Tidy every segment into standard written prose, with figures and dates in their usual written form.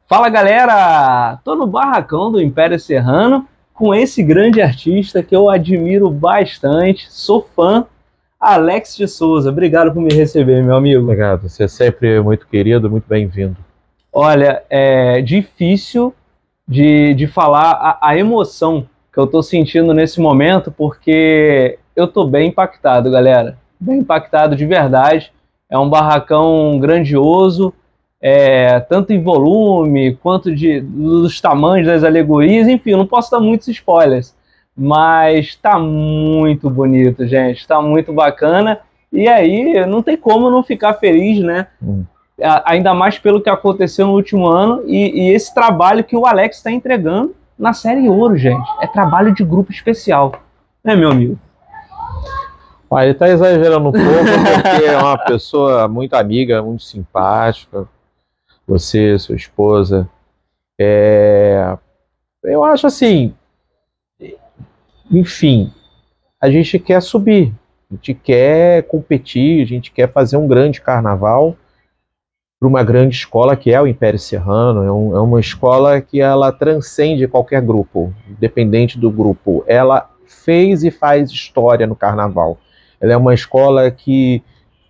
Fala galera, tô no barracão do Império Serrano com esse grande artista que eu admiro bastante, sou fã, Alex de Souza. Obrigado por me receber, meu amigo. Obrigado, você é sempre muito querido, muito bem-vindo. Olha, é difícil de falar a emoção que eu tô sentindo nesse momento, porque eu tô bem impactado, galera. Bem impactado de verdade. É um barracão grandioso, tanto em volume quanto dos tamanhos das alegorias, enfim, eu não posso dar muitos spoilers, mas tá muito bonito, gente, tá muito bacana. E aí, não tem como não ficar feliz, né? Ainda mais pelo que aconteceu no último ano e esse trabalho que o Alex está entregando na série Ouro, gente. É trabalho de grupo especial, né, meu amigo? Ele está exagerando um pouco, porque é uma pessoa muito amiga, muito simpática. Você, sua esposa. Eu acho assim, enfim, a gente quer subir, a gente quer competir, a gente quer fazer um grande carnaval para uma grande escola que é o Império Serrano. É uma escola que ela transcende qualquer grupo, independente do grupo. Ela fez e faz história no carnaval. Ela é uma escola que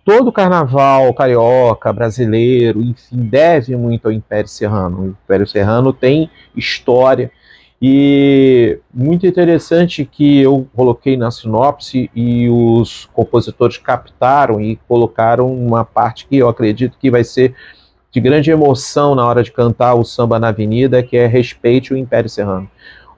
todo carnaval carioca, brasileiro, enfim, deve muito ao Império Serrano. O Império Serrano tem história. E muito interessante que eu coloquei na sinopse e os compositores captaram e colocaram uma parte que eu acredito que vai ser de grande emoção na hora de cantar o Samba na Avenida, que é Respeite o Império Serrano.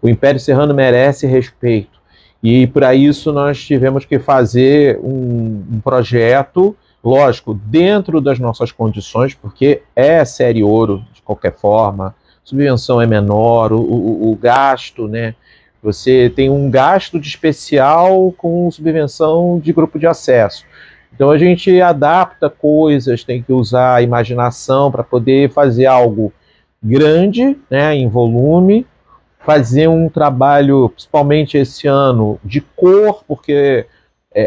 O Império Serrano merece respeito. E para isso nós tivemos que fazer um projeto, lógico, dentro das nossas condições, porque é série Ouro de qualquer forma, subvenção é menor, o gasto, né? Você tem um gasto de especial com subvenção de grupo de acesso. Então a gente adapta coisas, tem que usar a imaginação para poder fazer algo grande, né, em volume, fazer um trabalho, principalmente esse ano, de cor, porque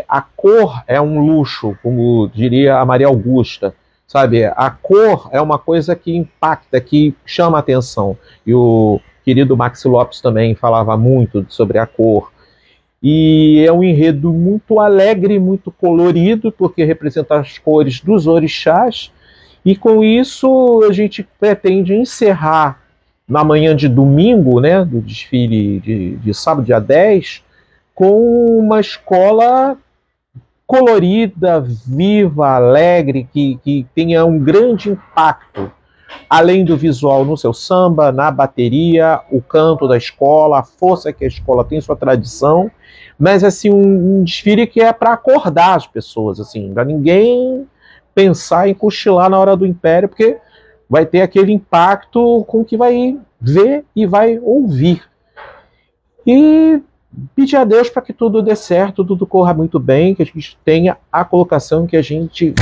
a cor é um luxo, como diria a Maria Augusta, sabe? A cor é uma coisa que impacta, que chama a atenção. E o querido Maxi Lopes também falava muito sobre a cor. E é um enredo muito alegre, muito colorido, porque representa as cores dos orixás. E com isso a gente pretende encerrar na manhã de domingo, né, do desfile de sábado, dia 10, com uma escola colorida, viva, alegre, que tenha um grande impacto, além do visual no seu samba, na bateria, o canto da escola, a força que a escola tem, sua tradição, mas assim um desfile que é para acordar as pessoas, assim, para ninguém pensar em cochilar na hora do Império, porque vai ter aquele impacto com o que vai ver e vai ouvir. E pedir a Deus para que tudo dê certo, tudo corra muito bem, que a gente tenha a colocação que a gente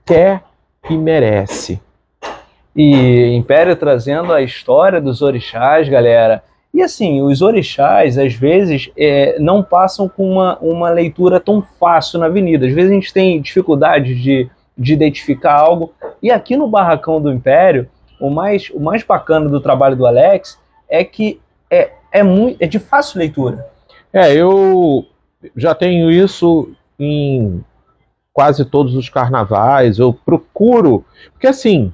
quer e merece. E Império trazendo a história dos orixás, galera. E assim, os orixás, às vezes, não passam com uma leitura tão fácil na avenida. Às vezes a gente tem dificuldade de identificar algo. E aqui no Barracão do Império, o mais bacana do trabalho do Alex é que é de fácil leitura. Eu já tenho isso em quase todos os carnavais. Eu procuro, porque assim,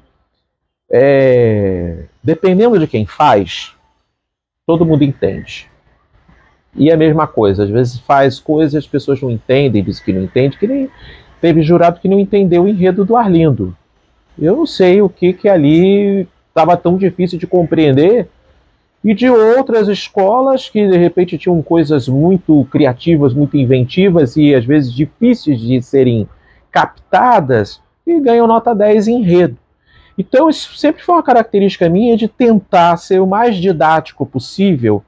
dependendo de quem faz, todo mundo entende. E é a mesma coisa, às vezes faz coisas, as pessoas não entendem, dizem que não entende, que nem teve jurado que não entendeu o enredo do Arlindo. Eu não sei o que ali estava tão difícil de compreender, e de outras escolas que de repente tinham coisas muito criativas, muito inventivas e às vezes difíceis de serem captadas e ganham nota 10 em enredo. Então isso sempre foi uma característica minha de tentar ser o mais didático possível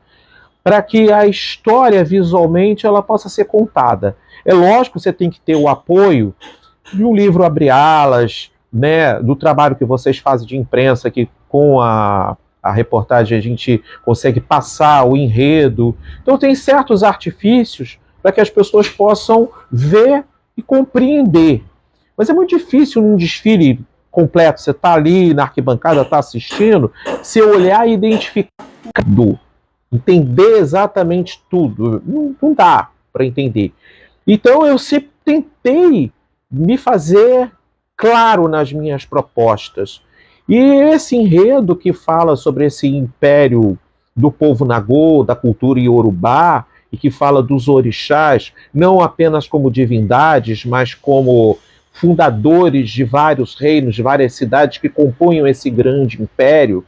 para que a história visualmente ela possa ser contada. É lógico que você tem que ter o apoio de um livro Abre Alas, né, do trabalho que vocês fazem de imprensa, que com a reportagem a gente consegue passar o enredo. Então tem certos artifícios para que as pessoas possam ver e compreender. Mas é muito difícil num desfile completo. Você está ali na arquibancada, está assistindo, você olhar e identificar tudo, entender exatamente tudo. Não dá para entender. Então eu sempre tentei me fazer claro nas minhas propostas. E esse enredo que fala sobre esse império do povo Nagô, da cultura iorubá, e que fala dos orixás, não apenas como divindades, mas como fundadores de vários reinos, de várias cidades que compunham esse grande império.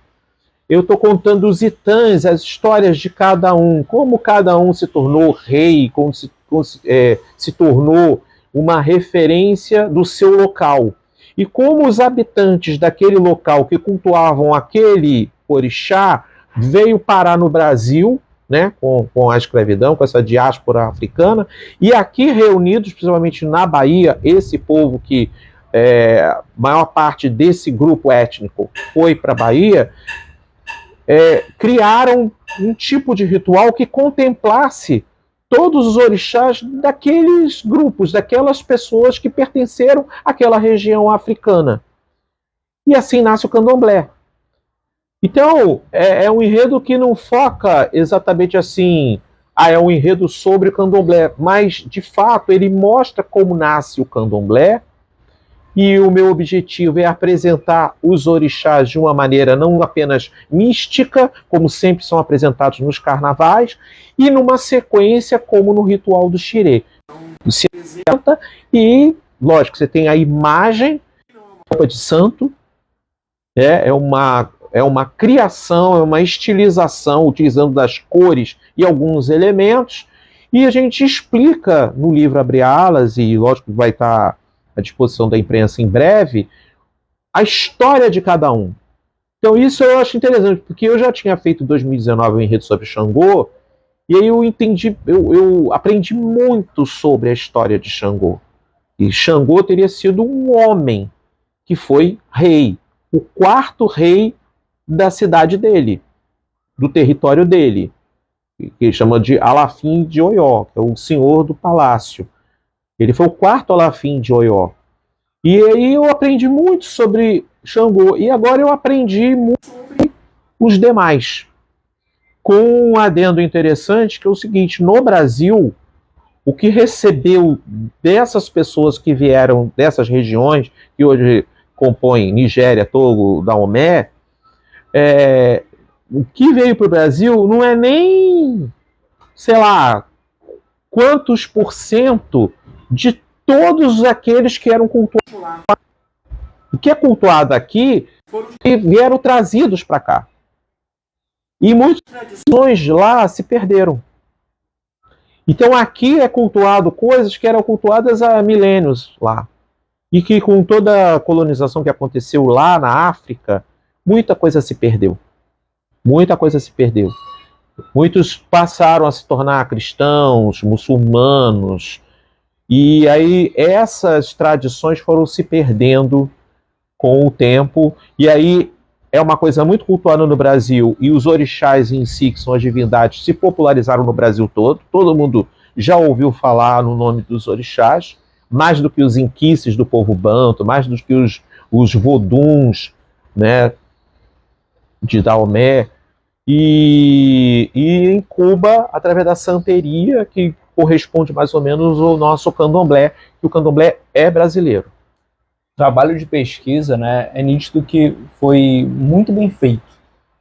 Eu estou contando os titãs, as histórias de cada um, como cada um se tornou rei, como se tornou uma referência do seu local. E como os habitantes daquele local que cultuavam aquele orixá veio parar no Brasil, né, com a escravidão, com essa diáspora africana, e aqui reunidos, principalmente na Bahia, esse povo que maior parte desse grupo étnico foi para a Bahia, criaram um tipo de ritual que contemplasse todos os orixás daqueles grupos, daquelas pessoas que pertenceram àquela região africana. E assim nasce o candomblé. Então, é um enredo que não foca exatamente assim, é um enredo sobre o candomblé, mas, de fato, ele mostra como nasce o candomblé, e o meu objetivo é apresentar os orixás de uma maneira não apenas mística, como sempre são apresentados nos carnavais, e numa sequência como no ritual do xirê. Se apresenta e, lógico, você tem a imagem de santo, é uma criação, é uma estilização, utilizando das cores e alguns elementos, e a gente explica no livro Abre Alas, e lógico que vai estar à disposição da imprensa em breve, a história de cada um. Então isso eu acho interessante, porque eu já tinha feito em 2019 um enredo sobre Xangô, e aí eu aprendi muito sobre a história de Xangô. E Xangô teria sido um homem que foi rei, o quarto rei da cidade dele, do território dele, que ele chama de Alafim de Oió, que é o senhor do palácio. Ele foi o quarto Alafim de Oió. E aí eu aprendi muito sobre Xangô. E agora eu aprendi muito sobre os demais. Com um adendo interessante, que é o seguinte: no Brasil, o que recebeu dessas pessoas que vieram dessas regiões, que hoje compõem Nigéria, Togo, Daomé, o que veio para o Brasil não é nem, sei lá, quantos por cento de todos aqueles que eram cultuados lá. O que é cultuado aqui foram os que vieram trazidos para cá. E muitas tradições lá se perderam. Então aqui é cultuado coisas que eram cultuadas há milênios lá. E que com toda a colonização que aconteceu lá na África, muita coisa se perdeu. Muita coisa se perdeu. Muitos passaram a se tornar cristãos, muçulmanos, e aí essas tradições foram se perdendo com o tempo, e aí é uma coisa muito cultuada no Brasil, e os orixás em si, que são as divindades, se popularizaram no Brasil todo mundo já ouviu falar no nome dos orixás, mais do que os inquices do povo banto, mais do que os voduns, né, de Daomé, e em Cuba, através da santeria, que corresponde mais ou menos ao nosso candomblé, que o candomblé é brasileiro. Trabalho de pesquisa, né, é nítido que foi muito bem feito.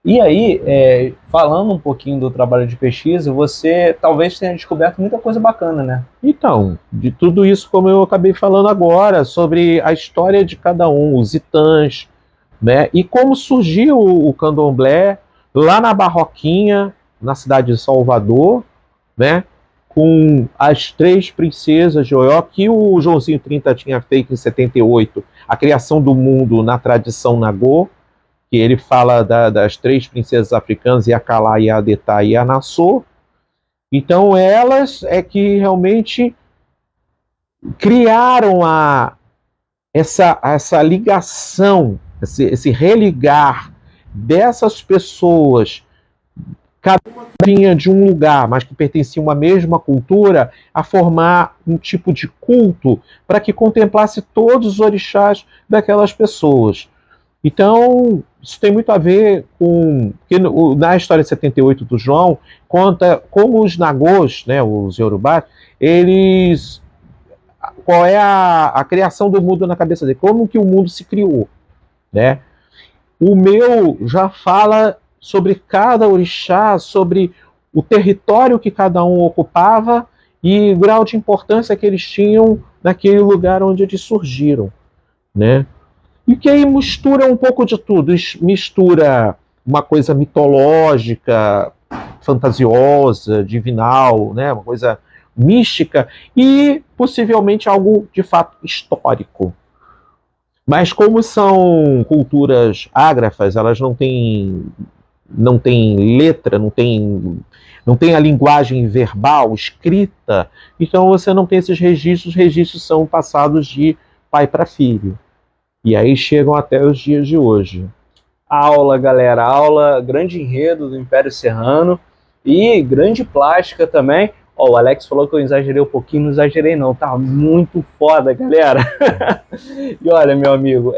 E aí, falando um pouquinho do trabalho de pesquisa, você talvez tenha descoberto muita coisa bacana, né? Então, de tudo isso, como eu acabei falando agora, sobre a história de cada um, os itãs, né, e como surgiu o candomblé lá na Barroquinha, na cidade de Salvador, né, com as 3 princesas de Oió, que o Joãozinho 30 tinha feito em 78, a criação do mundo na tradição Nagô, que ele fala das 3 princesas africanas, Yakalá, Yadetá e Anassô. Então elas é que realmente criaram essa ligação, esse religar dessas pessoas cada uma vinha de um lugar, mas que pertencia a uma mesma cultura, a formar um tipo de culto para que contemplasse todos os orixás daquelas pessoas. Então, isso tem muito a ver com... Porque na história 78 do João, conta como os nagôs, né, os iorubás, eles... Qual é a criação do mundo na cabeça dele? Como que o mundo se criou, né? O meu já fala sobre cada orixá, sobre o território que cada um ocupava e o grau de importância que eles tinham naquele lugar onde eles surgiram, né? E que aí mistura um pouco de tudo, mistura uma coisa mitológica, fantasiosa, divinal, né? Uma coisa mística e possivelmente algo de fato histórico. Mas como são culturas ágrafas, elas não têm letra, não tem a linguagem verbal, escrita, então você não tem esses registros, os registros são passados de pai para filho. E aí chegam até os dias de hoje. Aula, galera, aula, grande enredo do Império Serrano e grande plástica também. Ó, o Alex falou que eu exagerei um pouquinho, não exagerei não, tá muito foda, galera. E olha, meu amigo,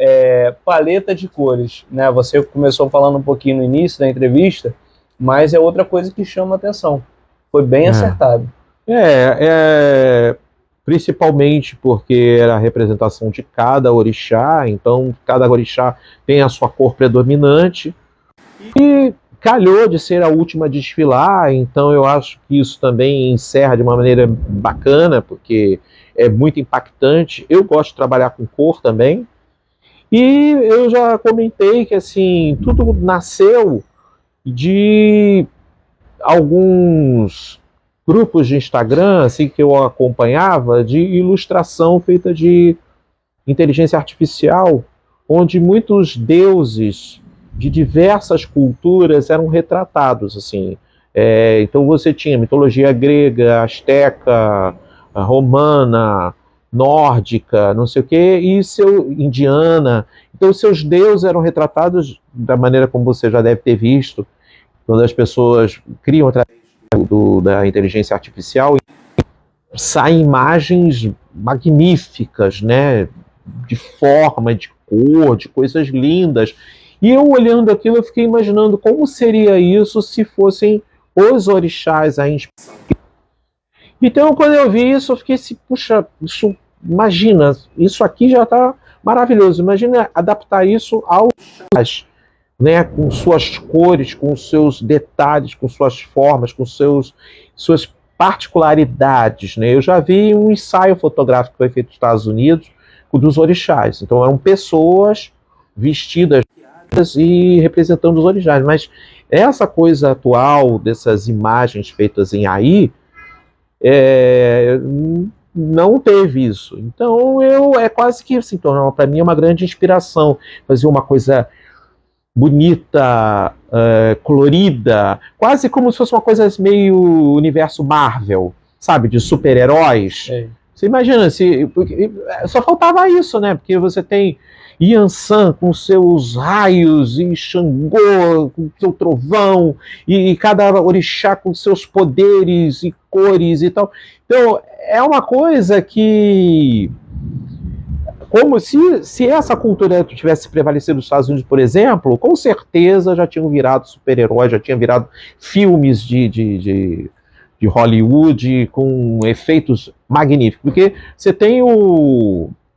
paleta de cores, né? Você começou falando um pouquinho no início da entrevista, mas é outra coisa que chama a atenção. Foi bem acertado. Principalmente porque era a representação de cada orixá, então cada orixá tem a sua cor predominante. E calhou de ser a última a desfilar, então eu acho que isso também encerra de uma maneira bacana, porque é muito impactante. Eu gosto de trabalhar com cor também. E eu já comentei que assim, tudo nasceu de alguns grupos de Instagram assim, que eu acompanhava, de ilustração feita de inteligência artificial, onde muitos deuses de diversas culturas eram retratados. Assim. Então você tinha mitologia grega, asteca, romana, nórdica, não sei o quê, e indiana. Então seus deuses eram retratados da maneira como você já deve ter visto, quando as pessoas criam através da inteligência artificial, saem imagens magníficas, né? De forma, de cor, de coisas lindas. E eu olhando aquilo, eu fiquei imaginando como seria isso se fossem os orixás a inspiração. Então, quando eu vi isso, eu fiquei assim, puxa, imagina, isso aqui já está maravilhoso. Imagina adaptar isso aos orixás, né, com suas cores, com seus detalhes, com suas formas, com suas particularidades. Né? Eu já vi um ensaio fotográfico que foi feito nos Estados Unidos dos orixás. Então eram pessoas vestidas e representando os orixás. Mas essa coisa atual dessas imagens feitas em AI não teve isso. Então é quase que assim, para mim é uma grande inspiração fazer uma coisa bonita, colorida, quase como se fosse uma coisa meio universo Marvel, sabe, de super-heróis. Você imagina, só faltava isso, né? Porque você tem Yansan com seus raios, e Xangô com seu trovão, e cada orixá com seus poderes e cores e tal. Então, é uma coisa que... Como se essa cultura tivesse prevalecido nos Estados Unidos, por exemplo, com certeza já tinham virado super-heróis, já tinham virado filmes de Hollywood com efeitos magníficos. Porque você tem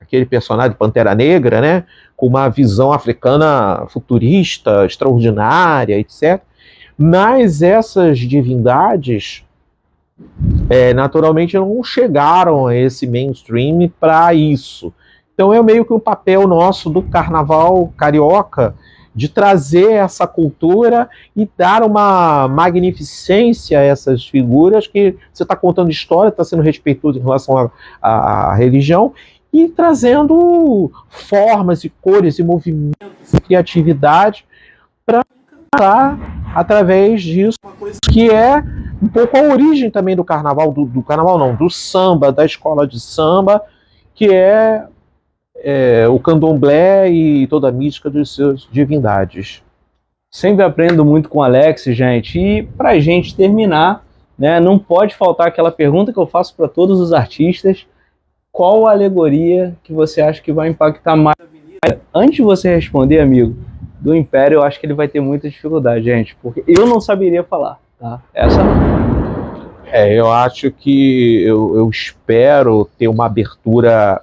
aquele personagem Pantera Negra, né, com uma visão africana futurista, extraordinária, etc. Mas essas divindades naturalmente não chegaram a esse mainstream para isso. Então é meio que o papel nosso do carnaval carioca de trazer essa cultura e dar uma magnificência a essas figuras que você está contando história, está sendo respeitoso em relação à religião e trazendo formas e cores e movimentos e criatividade para encantar através disso, que é um pouco a origem também do carnaval, do carnaval não, do samba, da escola de samba, que é o candomblé e toda a mística dos seus divindades. Sempre aprendo muito com o Alex, gente. E para a gente terminar, né, não pode faltar aquela pergunta que eu faço para todos os artistas: qual a alegoria que você acha que vai impactar mais? Antes de você responder, amigo, do Império, eu acho que ele vai ter muita dificuldade, gente, porque eu não saberia falar, tá? Essa não. Eu acho que eu espero ter uma abertura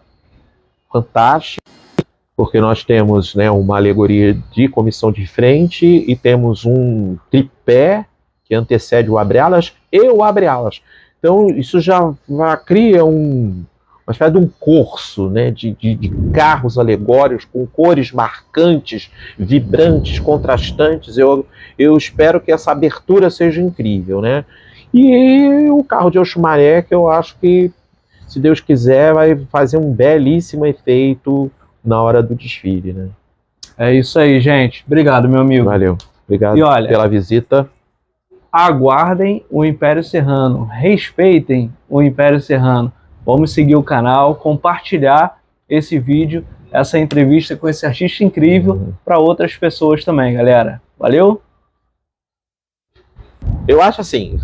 fantástica, porque nós temos, né, uma alegoria de comissão de frente e temos um tripé que antecede o abre-alas e o abre-alas. Então, isso cria uma espécie de um curso, né, de carros alegóricos com cores marcantes, vibrantes, contrastantes. Eu espero que essa abertura seja incrível, né? E o carro de Oxumaré, que eu acho que, se Deus quiser, vai fazer um belíssimo efeito na hora do desfile, né? É isso aí, gente. Obrigado, meu amigo. Valeu. Obrigado E olha, pela visita. Aguardem o Império Serrano, respeitem o Império Serrano. Vamos seguir o canal, compartilhar esse vídeo, essa entrevista com esse artista incrível para outras pessoas também, galera. Valeu? Eu acho assim,